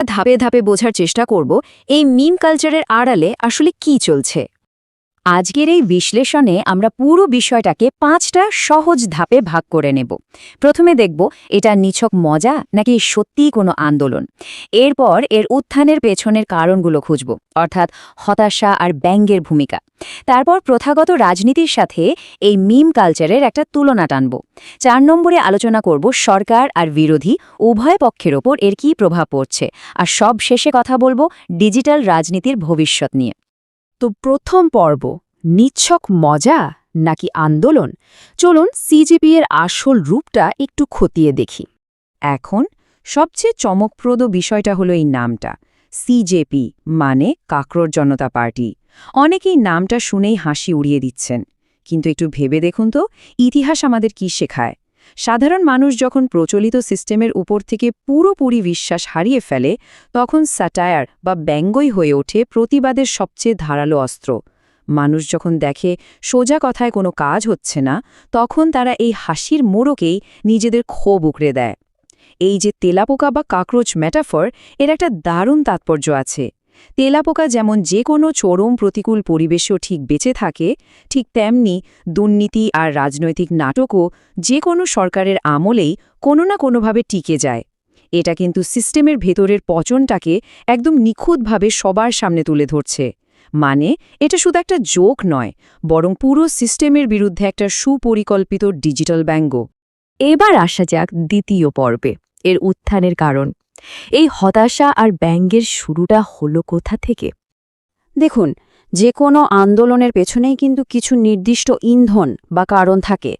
ধাপে ধাপে বোঝার চেষ্টা করব এই মিম কালচারের আড়ালে আসলে কি চলছে। আজকের এই বিশ্লেষণে আমরা পুরো বিষয়টাকে 5টা সহজ ধাপে ভাগ করে নেব। প্রথমে দেখব এটা নিছক মজা নাকি সত্যিই কোনো আন্দোলন। এরপর এর উত্থানের পেছনের কারণগুলো খুঁজব, অর্থাৎ হতাশা আর ব্যঙ্গের ভূমিকা। তারপর প্রথাগত রাজনীতির সাথে এই মিম কালচারের একটা তুলনা টানব। 4 নম্বরে আলোচনা করব সরকার আর বিরোধী উভয় পক্ষের ওপর এর কী প্রভাব পড়ছে, আর সব শেষে কথা বলবো ডিজিটাল রাজনীতির ভবিষ্যৎ নিয়ে। তো প্রথম পর্ব, নিছক মজা নাকি আন্দোলন? চলুন সিজেপি এর আসল রূপটা একটু খতিয়ে দেখি। এখন সবচেয়ে চমকপ্রদ বিষয়টা হলো এই নামটা, সিজেপি মানে কাকরোর জনতা পার্টি। অনেকেই নামটা শুনেই হাসি উড়িয়ে দিচ্ছেন, কিন্তু একটু ভেবে দেখুন তো ইতিহাস আমাদের কি শেখায়। সাধারণ মানুষ যখন প্রচলিত সিস্টেমের উপর থেকে পুরোপুরি বিশ্বাস হারিয়ে ফেলে, তখন স্যাটায়ার বা ব্যঙ্গই হয়ে ওঠে প্রতিবাদের সবচেয়ে ধারালো অস্ত্র। মানুষ যখন দেখে সোজা কথায় কোনো কাজ হচ্ছে না, তখন তারা এই হাসির মোড়কেই নিজেদের ক্ষোভ উকড়ে দেয়। এই যে তেলাপোকা বা কাকরোচ ম্যাটাফর, এর একটা দারুণ তাৎপর্য আছে। তেলাপোকা যেমন যে কোনো চরম প্রতিকূল পরিবেশেও ঠিক বেঁচে থাকে, ঠিক তেমনি দুর্নীতি আর রাজনৈতিক নাটকও যে কোনো সরকারের আমলেই কোনো না কোনোভাবে টিকে যায়। এটা কিন্তু সিস্টেমের ভেতরের পচনটাকে একদম নিখুঁতভাবে সবার সামনে তুলে ধরছে। মানে এটা শুধু একটা জোক নয়, বরং পুরো সিস্টেমের বিরুদ্ধে একটা সুপরিকল্পিত ডিজিটাল ব্যঙ্গ। এবার আসা যাক দ্বিতীয় পর্বে, এর উত্থানের কারণ। এই হতাশা আর ব্যঙ্গের শুরুটা হলো কোথা থেকে? দেখুন, যে কোনো আন্দোলনের পেছনেই কিন্তু কিছু নির্দিষ্ট ইন্ধন বা কারণ থাকে।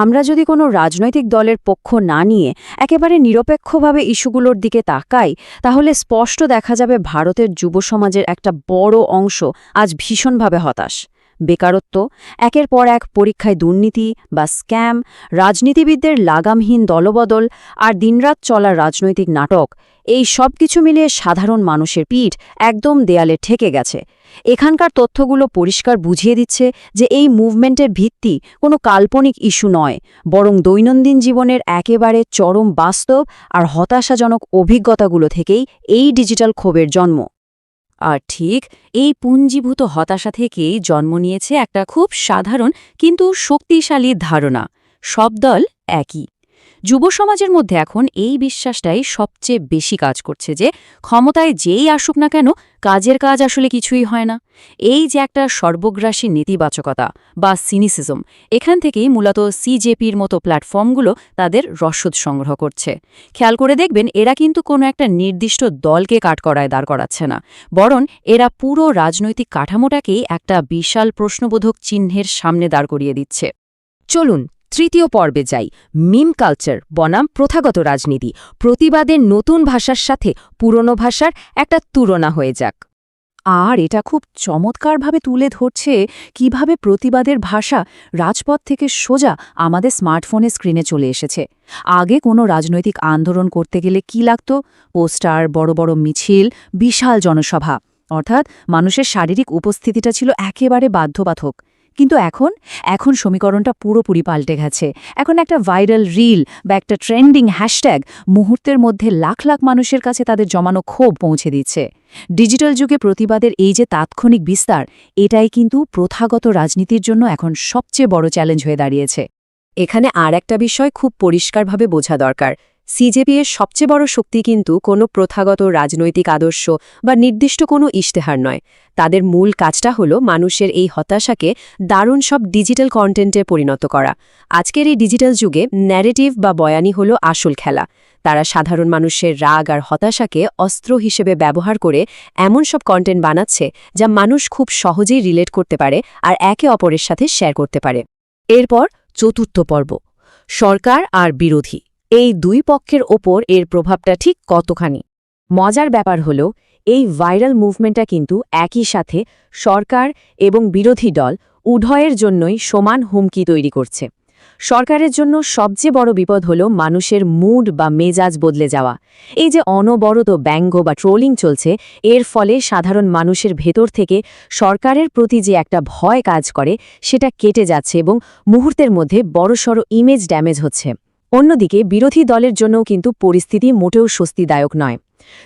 আমরা যদি কোনো রাজনৈতিক দলের পক্ষ না নিয়ে একেবারে নিরপেক্ষভাবে ইস্যুগুলোর দিকে তাকাই, তাহলে স্পষ্ট দেখা যাবে ভারতের যুব সমাজের একটা বড় অংশ আজ ভীষণভাবে হতাশ। বেকারত্ব, একের পর এক পরীক্ষায় দুর্নীতি বা স্ক্যাম, রাজনীতিবিদদের লাগামহীন দলবদল আর দিনরাত চলা রাজনৈতিক নাটক, এই সব কিছু মিলিয়ে সাধারণ মানুষের পিঠ একদম দেয়ালে ঠেকে গেছে। এখানকার তথ্যগুলো পরিষ্কার বুঝিয়ে দিচ্ছে যে এই মুভমেন্টের ভিত্তি কোনো কাল্পনিক ইস্যু নয়, বরং দৈনন্দিন জীবনের একেবারে চরম বাস্তব আর হতাশাজনক অভিজ্ঞতাগুলো থেকেই এই ডিজিটাল ক্ষোভের জন্ম। আর ঠিক এই পুঞ্জীভূত হতাশা থেকেই জন্ম নিয়েছে একটা খুব সাধারণ কিন্তু শক্তিশালী ধারণা: সব দল একই। যুব সমাজের মধ্যে এখন এই বিশ্বাসটাই সবচেয়ে বেশি কাজ করছে যে ক্ষমতায় যেই আসুক না কেন, কাজের কাজ আসলে কিছুই হয় না। এই যে একটা সর্বগ্রাসী নেতিবাচকতা বা সিনিসিজম, এখান থেকেই মূলত সিজেপির মতো প্ল্যাটফর্মগুলো তাদের রসদ সংগ্রহ করছে। খেয়াল করে দেখবেন, এরা কিন্তু কোনো একটা নির্দিষ্ট দলকে কাঠগড়ায় দাঁড় করাচ্ছে না, বরং এরা পুরো রাজনৈতিক কাঠামোটাকেই একটা বিশাল প্রশ্নবোধক চিহ্নের সামনে দাঁড় করিয়ে দিচ্ছে। চলুন তৃতীয় পর্বে যাই, মিম কালচার বনাম প্রথাগত রাজনীতি। প্রতিবাদের নতুন ভাষার সাথে পুরনো ভাষার একটা তুলনা হয়ে যাক। আর এটা খুব চমৎকারভাবে তুলে ধরছে কিভাবে প্রতিবাদের ভাষা রাজপথ থেকে সোজা আমাদের স্মার্টফোনের স্ক্রিনে চলে এসেছে। আগে কোনো রাজনৈতিক আন্দোলন করতে গেলে কি লাগত? পোস্টার, বড় বড় মিছিল, বিশাল জনসভা, অর্থাৎ মানুষের শারীরিক উপস্থিতিটা ছিল একেবারে বাধ্যবাধক। কিন্তু এখন সমীকরণটা পুরোপুরি পাল্টে গেছে। এখন একটা ভাইরাল রিল বা একটা ট্রেন্ডিং হ্যাশট্যাগ মুহূর্তের মধ্যে লাখ লাখ মানুষের কাছে তাদের জমানো ক্ষোভ পৌঁছে দিচ্ছে। ডিজিটাল যুগে প্রতিবাদের এই যে তাৎক্ষণিক বিস্তার, এটাই কিন্তু প্রথাগত রাজনীতির জন্য এখন সবচেয়ে বড় চ্যালেঞ্জ হয়ে দাঁড়িয়েছে। এখানে আর একটা বিষয় খুব পরিষ্কারভাবে বোঝা দরকার। সিজেপি এর সবচেয়ে বড় শক্তি কিন্তু কোনো প্রথাগত রাজনৈতিক আদর্শ বা নির্দিষ্ট কোনো ইশতেহার নয়। তাদের মূল কাজটা হলো মানুষের এই হতাশাকে দারুণ সব ডিজিটাল কন্টেন্টে পরিণত করা। আজকের এই ডিজিটাল যুগে ন্যারেটিভ বা বয়ানি হলো আসল খেলা। তারা সাধারণ মানুষের রাগ আর হতাশাকে অস্ত্র হিসেবে ব্যবহার করে এমন সব কন্টেন্ট বানাচ্ছে যা মানুষ খুব সহজেই রিলেট করতে পারে আর একে অপরের সাথে শেয়ার করতে পারে। এরপর চতুর্থ পর্ব, সরকার আর বিরোধী। এই দুই পক্ষের ওপর এর প্রভাবটা ঠিক কতখানি? মজার ব্যাপার হলো, এই ভাইরাল মুভমেন্টটা কিন্তু একই সাথে সরকার এবং বিরোধী দল উভয়ের জন্যই সমান হুমকি তৈরি করছে। সরকারের জন্য সবচেয়ে বড় বিপদ হলো মানুষের মুড বা মেজাজ বদলে যাওয়া। এই যে অনবরত ব্যঙ্গ বা ট্রোলিং চলছে, এর ফলে সাধারণ মানুষের ভেতর থেকে সরকারের প্রতি যে একটা ভয় কাজ করে, সেটা কেটে যাচ্ছে এবং মুহূর্তের মধ্যে বড়সড় ইমেজ ড্যামেজ হচ্ছে। অন্যদিকে বিরোধী দলের জন্যও কিন্তু পরিস্থিতি মোটেও স্বস্তিদায়ক নয়।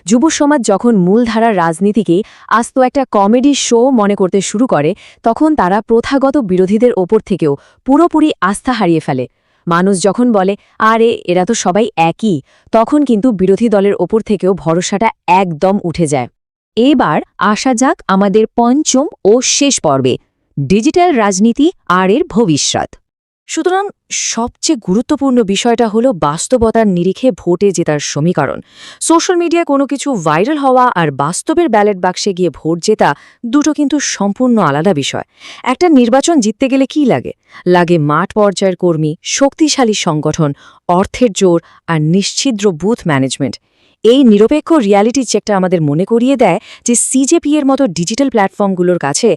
যুব সমাজ যখন মূলধারার রাজনীতিকেই আস্ত একটা কমেডি শো মনে করতে শুরু করে, তখন তারা প্রথাগত বিরোধীদের ওপর থেকেও পুরোপুরি আস্থা হারিয়ে ফেলে। মানুষ যখন বলে আরে এরা তো সবাই একই, তখন কিন্তু বিরোধী দলের ওপর থেকেও ভরসাটা একদম উঠে যায়। এবার আসা যাক আমাদের পঞ্চম ও শেষ পর্বে, ডিজিটাল রাজনীতি আর এর ভবিষ্যৎ। সুতরাং সবচেয়ে গুরুত্বপূর্ণ বিষয়টা হলো বাস্তবতার নিরিখে ভোটে জেতার সমীকরণ। সোশ্যাল মিডিয়ায় কোনো কিছু ভাইরাল হওয়া আর বাস্তবের ব্যালট বাক্সে গিয়ে ভোট জেতা দুটো কিন্তু সম্পূর্ণ আলাদা বিষয়। একটা নির্বাচন জিততে গেলে কি লাগে? লাগে মাঠ পর্যায়ের কর্মী, শক্তিশালী সংগঠন, অর্থের জোর আর নিশ্ছিদ্র বুথ ম্যানেজমেন্ট। এই নিরপেক্ষ রিয়ালিটি চেকটা আমাদের মনে করিয়ে দেয় যে সিজেপি এর মতো ডিজিটাল প্ল্যাটফর্মগুলোর কাছে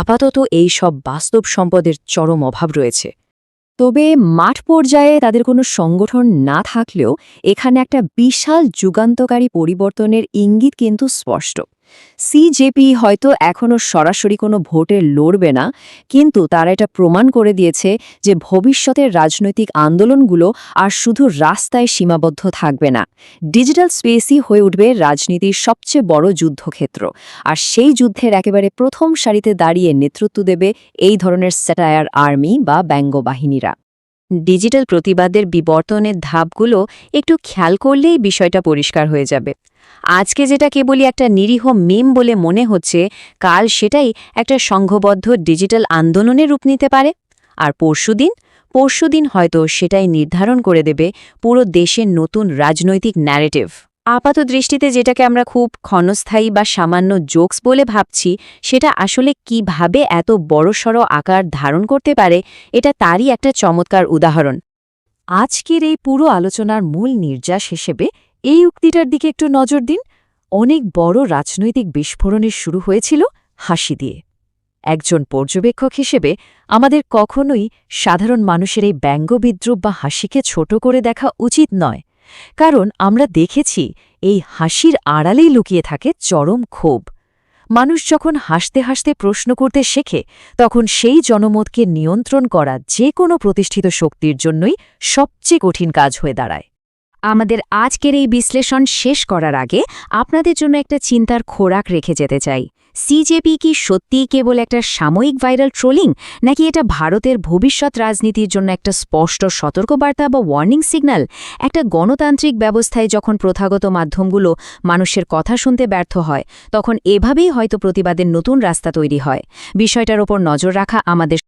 আপাতত এই সব বাস্তব সম্পদের চরম অভাব রয়েছে। তবে মাঠ পর্যায়ে তাদের কোনো সংগঠন না থাকলেও এখানে একটা বিশাল যুগান্তকারী পরিবর্তনের ইঙ্গিত কিন্তু স্পষ্ট। সিজেপি হয়তো এখনও সরাসরি কোনো ভোটে লড়বে না, কিন্তু তারা এটা প্রমাণ করে দিয়েছে যে ভবিষ্যতের রাজনৈতিক আন্দোলনগুলো আর শুধু রাস্তায় সীমাবদ্ধ থাকবে না। ডিজিটাল স্পেসই হয়ে উঠবে রাজনীতির সবচেয়ে বড় যুদ্ধক্ষেত্র, আর সেই যুদ্ধের একেবারে প্রথম সারিতে দাঁড়িয়ে নেতৃত্ব দেবে এই ধরনের স্যাটায়ার আর্মি বা ব্যঙ্গ বাহিনীরা। ডিজিটাল প্রতিবাদের বিবর্তনের ধাপগুলো একটু খেয়াল করলেই বিষয়টা পরিষ্কার হয়ে যাবে। আজকে যেটা কেবলই একটা নিরীহ মিম বলে মনে হচ্ছে, কাল সেটাই একটা সংঘবদ্ধ ডিজিটাল আন্দোলনের রূপ নিতে পারে। আর পরশুদিন হয়তো সেটাই নির্ধারণ করে দেবে পুরো দেশের নতুন রাজনৈতিক ন্যারেটিভ। আপাত দৃষ্টিতে যেটাকে আমরা খুব ক্ষণস্থায়ী বা সামান্য জোকস বলে ভাবছি, সেটা আসলে কিভাবে এত বড়সড় আকার ধারণ করতে পারে, এটা তারই একটা চমৎকার উদাহরণ। আজকের এই পুরো আলোচনার মূল নির্যাস হিসেবে এই উক্তিটার দিকে একটু নজর দিন। অনেক বড় রাজনৈতিক বিস্ফোরণের শুরু হয়েছিল হাসি দিয়ে। একজন পর্যবেক্ষক হিসেবে আমাদের কখনোই সাধারণ মানুষের এই ব্যঙ্গবিদ্রুপ বা হাসিকে ছোট করে দেখা উচিত নয়, কারণ আমরা দেখেছি এই হাসির আড়ালেই লুকিয়ে থাকে চরম ক্ষোভ। মানুষ যখন হাসতে হাসতে প্রশ্ন করতে শেখে, তখন সেই জনমতকে নিয়ন্ত্রণ করা যে কোনো প্রতিষ্ঠিত শক্তির জন্যই সবচেয়ে কঠিন কাজ হয়ে দাঁড়ায়। আমাদের আজকের এই বিশ্লেষণ শেষ করার আগে আপনাদের জন্য একটা চিন্তার খোরাক রেখে যেতে চাই। সিজেপি কি সত্যিই কেবল একটা সাময়িক ভাইরাল ট্রোলিং, নাকি এটা ভারতের ভবিষ্যৎ রাজনীতির জন্য একটা স্পষ্ট সতর্কবার্তা বা ওয়ার্নিং সিগন্যাল? একটা গণতান্ত্রিক ব্যবস্থায় যখন প্রথাগত মাধ্যমগুলো মানুষের কথা শুনতে ব্যর্থ হয়, তখন এভাবেই হয়তো প্রতিবাদের নতুন রাস্তা তৈরি হয়। বিষয়টার ওপর নজর রাখা আমাদের